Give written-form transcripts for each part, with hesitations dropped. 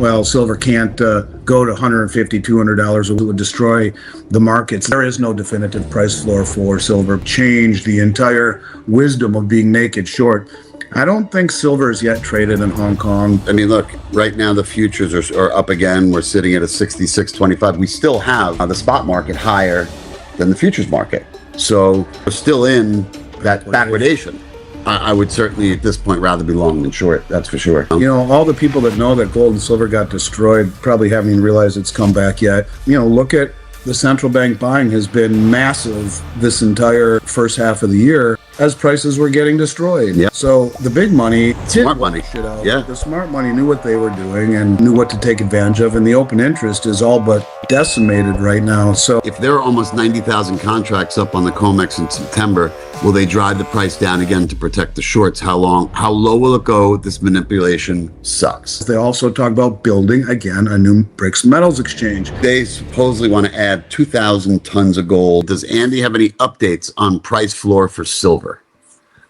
well, silver can't go to $150, $200. It would destroy the markets. There is no definitive price floor for silver. Change the entire wisdom of being naked short. I don't think silver is yet traded in Hong Kong. I mean, look, right now the futures are up again. We're sitting at a 66.25. We still have the spot market higher than the futures market. So we're still in that backwardation. I would certainly at this point rather be long than short, that's for sure. You know, all the people that know that gold and silver got destroyed probably haven't even realized it's come back yet. You know, look at the central bank buying has been massive this entire first half of the year as prices were getting destroyed. Yeah. So the big money, smart money, yeah. The smart money knew what they were doing and knew what to take advantage of, and the open interest is all but decimated right now. So if there are almost 90,000 contracts up on the COMEX in September, will they drive the price down again to protect the shorts? How low will it go? This manipulation sucks. They also talk about building, again, a new bricks and metals exchange. They supposedly want to add 2,000 tons of gold. Does Andy have any updates on price floor for silver?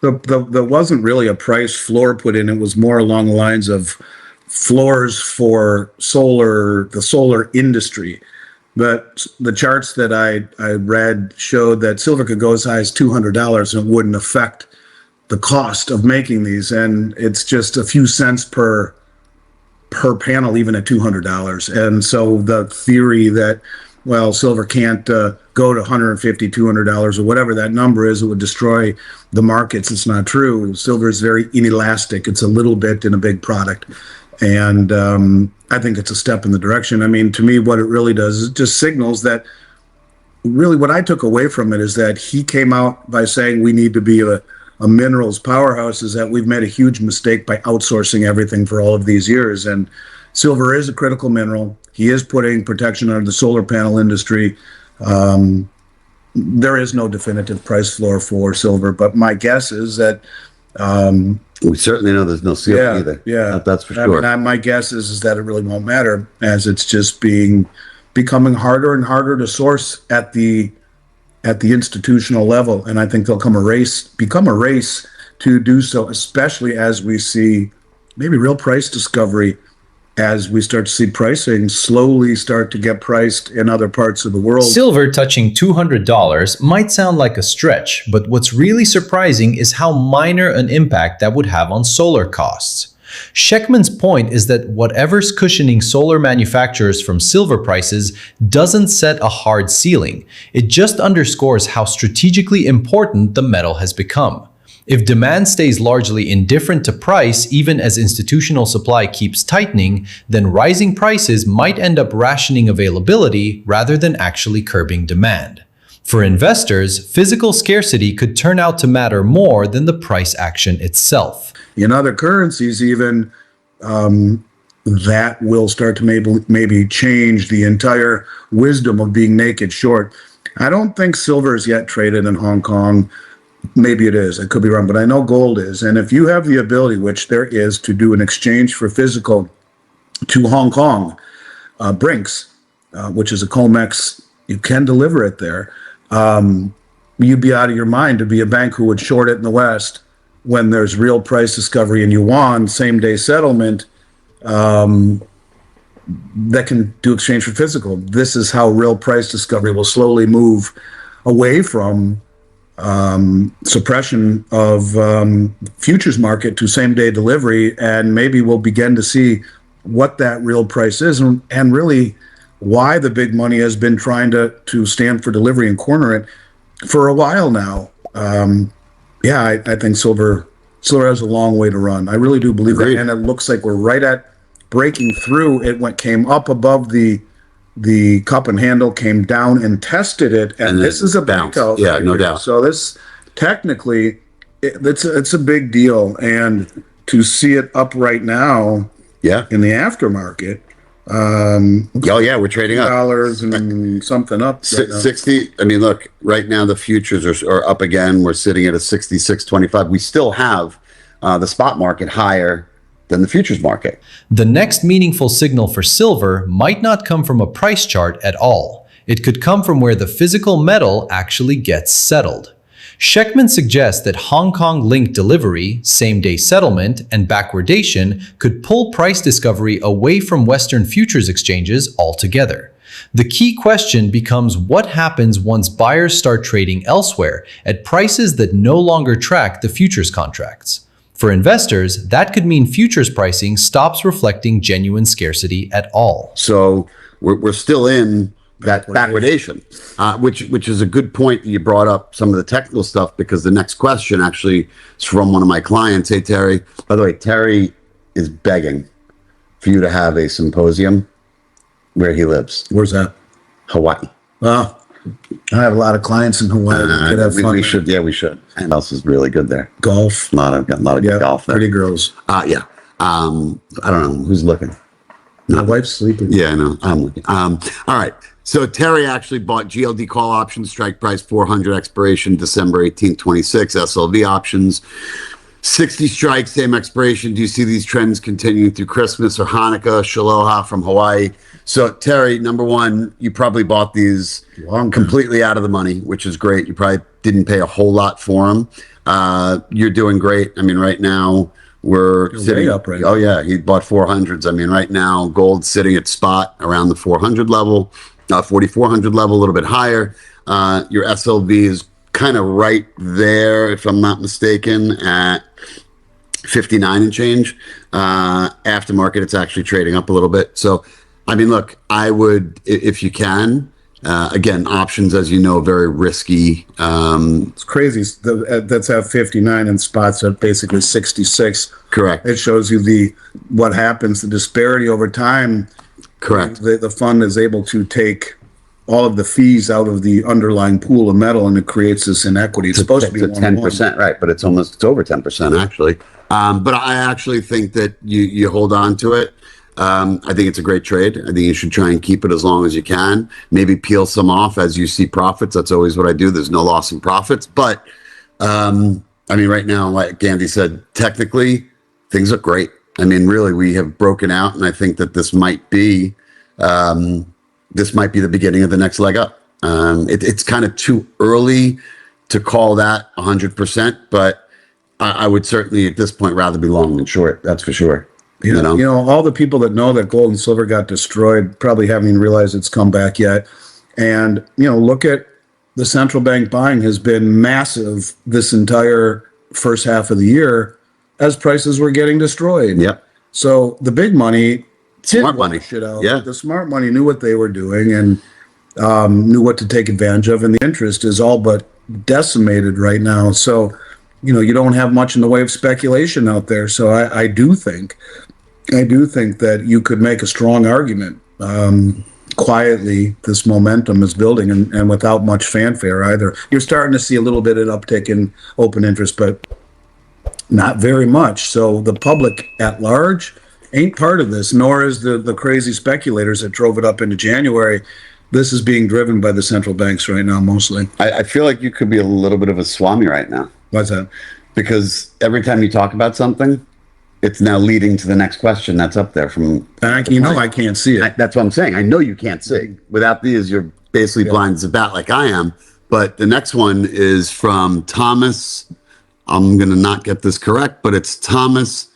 There wasn't really a price floor put in. It was more along the lines of floors for the solar industry. But the charts that I read showed that silver could go as high as $200 and it wouldn't affect the cost of making these. And it's just a few cents per panel, even at $200. And so the theory that, well, silver can't go to $150, $200 or whatever that number is, it would destroy the markets. It's not true. Silver is very inelastic. It's a little bit in a big product. And I think it's a step in the direction. I mean, to me, what it really does is it just signals that really what I took away from it is that he came out by saying we need to be a minerals powerhouse, is that we've made a huge mistake by outsourcing everything for all of these years. And silver is a critical mineral. He is putting protection under the solar panel industry. There is no definitive price floor for silver, but my guess is that we certainly know there's no ceiling either. Yeah, that's for sure. I mean, my guess is that it really won't matter, as it's just becoming harder and harder to source at the institutional level, and I think there'll become a race to do so, especially as we see maybe real price discovery, as we start to see pricing slowly start to get priced in other parts of the world. Silver touching $200 might sound like a stretch, but what's really surprising is how minor an impact that would have on solar costs. Schectman's point is that whatever's cushioning solar manufacturers from silver prices doesn't set a hard ceiling. It just underscores how strategically important the metal has become. If demand stays largely indifferent to price, even as institutional supply keeps tightening, then rising prices might end up rationing availability rather than actually curbing demand. For investors, physical scarcity could turn out to matter more than the price action itself. In other currencies, even that will start to maybe change the entire wisdom of being naked short. I don't think silver is yet traded in Hong Kong. Maybe it is. I could be wrong, but I know gold is. And if you have the ability, which there is, to do an exchange for physical to Hong Kong, Brinks, which is a COMEX, you can deliver it there. You'd be out of your mind to be a bank who would short it in the West when there's real price discovery in yuan, same day settlement, that can do exchange for physical. This is how real price discovery will slowly move away from suppression of futures market to same day delivery, and maybe we'll begin to see what that real price is and really why the big money has been trying to stand for delivery and corner it for a while now. I think silver has a long way to run. I really do believe that, and it looks like we're right at breaking through. It came up above the cup and handle, came down and tested it, and this is a breakout. Yeah, no doubt. So this technically, it's a big deal, and to see it up right now, in the aftermarket. We're trading up dollars and something up. 60. I mean, look, right now the futures are up again. We're sitting at a 66.25. We still have the spot market higher than the futures market. The next meaningful signal for silver might not come from a price chart at all. It could come from where the physical metal actually gets settled. Schectman suggests that Hong Kong linked delivery, same-day settlement, and backwardation could pull price discovery away from Western futures exchanges altogether. The key question becomes what happens once buyers start trading elsewhere at prices that no longer track the futures contracts. For investors, that could mean futures pricing stops reflecting genuine scarcity at all. So we're still in that backwardation, which is a good point that you brought up some of the technical stuff, because the next question actually is from one of my clients. Hey, Terry. By the way, Terry is begging for you to have a symposium where he lives. Where's that? Hawaii. Well, I have a lot of clients in Hawaii. We could have fun. We should. Yeah, we should. And else is really good there. Golf. A lot of good golf there. Pretty girls. Yeah. I don't know who's looking. My wife's sleeping. Yeah, I know. I'm looking. All right. So Terry actually bought GLD call options, strike price 400, expiration December 18th, 26, SLV options, 60 strikes, same expiration. Do you see these trends continuing through Christmas or Hanukkah? Shaloha from Hawaii. So Terry, number one, you probably bought these completely out of the money, which is great. You probably didn't pay a whole lot for them. You're doing great. I mean, right now we're sitting up right now. Oh yeah, he bought 400s. I mean, right now gold's sitting at spot around the 400 level. 4,400 level, a little bit higher. Your SLV is kind of right there, if I'm not mistaken, at 59 and change. Aftermarket, it's actually trading up a little bit. So, I mean, look, I would, if you can, again, options, as you know, very risky. It's crazy. That's at 59 and spots at basically 66. Correct. It shows you what happens, the disparity over time. Correct. The fund is able to take all of the fees out of the underlying pool of metal, and it creates this inequity. It's supposed to be 10%, right? But it's over 10% actually. But I actually think that you hold on to it. I think it's a great trade. I think you should try and keep it as long as you can. Maybe peel some off as you see profits. That's always what I do. There's no loss in profits. But I mean, right now, like Gandhi said, technically things look great. I mean, really, we have broken out, and I think that this might be the beginning of the next leg up. It's kind of too early to call that 100%, but I would certainly at this point rather be long than short. That's for sure. You know, all the people that know that gold and silver got destroyed probably haven't even realized it's come back yet. And, look at the central bank buying has been massive this entire first half of the year as prices were getting destroyed. Yep. So the big money, Smart money. shit out. Yeah. The smart money knew what they were doing and knew what to take advantage of. And the interest is all but decimated right now. So, you don't have much in the way of speculation out there. So I do think that you could make a strong argument. Quietly, this momentum is building and without much fanfare either. You're starting to see a little bit of uptick in open interest, but not very much. So the public at large ain't part of this, nor is the crazy speculators that drove it up into January. This is being driven by the central banks right now, mostly. I feel like you could be a little bit of a swami right now. What's that? Because every time you talk about something, it's now leading to the next question that's up there from. I can't see it. That's what I'm saying. I know you can't see. Without these, you're basically blind as a bat like I am. But the next one is from Thomas. I'm going to not get this correct, but it's Thomas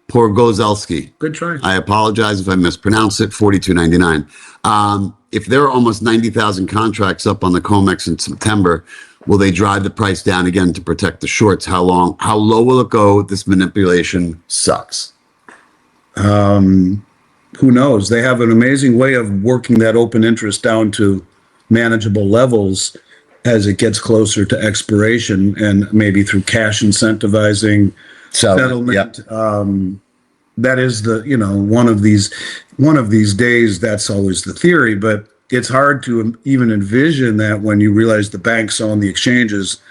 Porgozelski. Good try. I apologize if I mispronounce it. $42.99. If there are almost 90,000 contracts up on the COMEX in September, will they drive the price down again to protect the shorts? How low will it go? This manipulation sucks. Who knows? They have an amazing way of working that open interest down to manageable levels as it gets closer to expiration, and maybe through cash incentivizing settlement. Yep. That is one of these days. That's always the theory, but it's hard to even envision that when you realize the banks own the exchanges,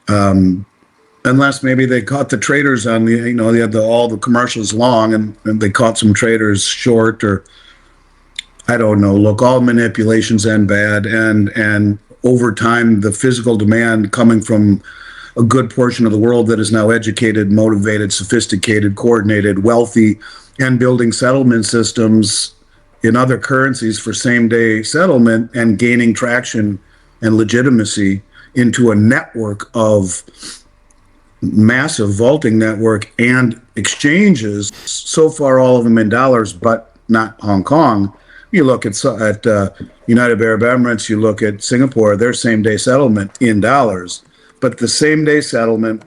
unless maybe they caught the traders on they had all the commercials long and they caught some traders short, or I don't know. Look, all manipulations end bad, and over time, the physical demand coming from a good portion of the world that is now educated, motivated, sophisticated, coordinated, wealthy, and building settlement systems in other currencies for same-day settlement and gaining traction and legitimacy into a network of massive vaulting network and exchanges, so far all of them in dollars, but not Hong Kong. You look at United Arab Emirates, you look at Singapore, their same-day settlement in dollars, but the same-day settlement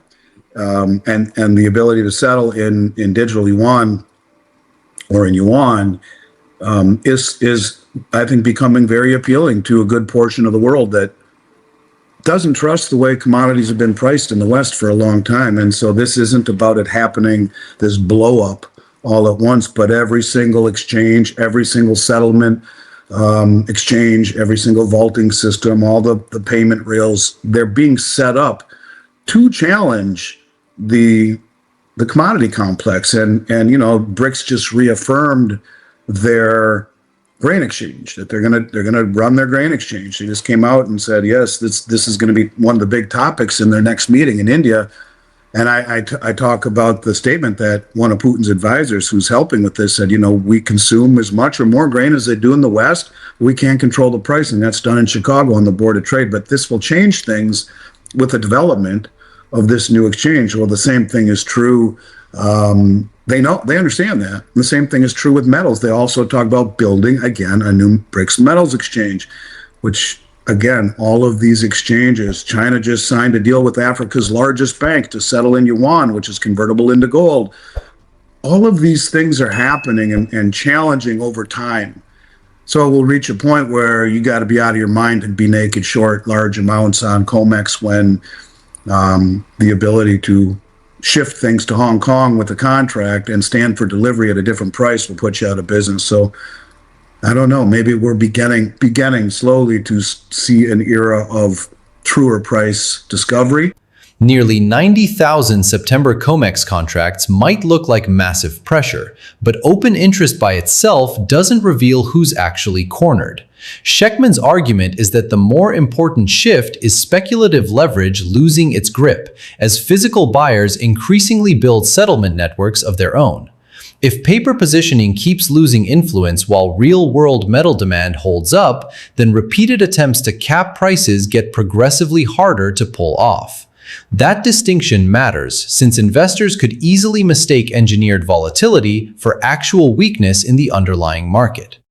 and the ability to settle in digital yuan or in yuan is I think becoming very appealing to a good portion of the world that doesn't trust the way commodities have been priced in the West for a long time. And so this isn't about it happening, this blow up all at once, but every single exchange, every single settlement exchange, every single vaulting system, all the payment rails, they're being set up to challenge the commodity complex. And BRICS just reaffirmed their grain exchange, that they're gonna run their grain exchange. They just came out and said, yes, this is going to be one of the big topics in their next meeting in India. And I talk about the statement that one of Putin's advisors who's helping with this said, we consume as much or more grain as they do in the West. We can't control the pricing. That's done in Chicago on the Board of Trade. But this will change things with the development of this new exchange. Well, the same thing is true. They understand that. And the same thing is true with metals. They also talk about building, again, a new BRICS metals exchange, which, again, all of these exchanges, China just signed a deal with Africa's largest bank to settle in yuan, which is convertible into gold. All of these things are happening and challenging over time. So we'll reach a point where you got to be out of your mind and be naked short large amounts on COMEX when the ability to shift things to Hong Kong with a contract and stand for delivery at a different price will put you out of business. So I don't know, maybe we're beginning slowly to see an era of truer price discovery. Nearly 90,000 September COMEX contracts might look like massive pressure, but open interest by itself doesn't reveal who's actually cornered. Schectman's argument is that the more important shift is speculative leverage losing its grip, as physical buyers increasingly build settlement networks of their own. If paper positioning keeps losing influence while real-world metal demand holds up, then repeated attempts to cap prices get progressively harder to pull off. That distinction matters, since investors could easily mistake engineered volatility for actual weakness in the underlying market.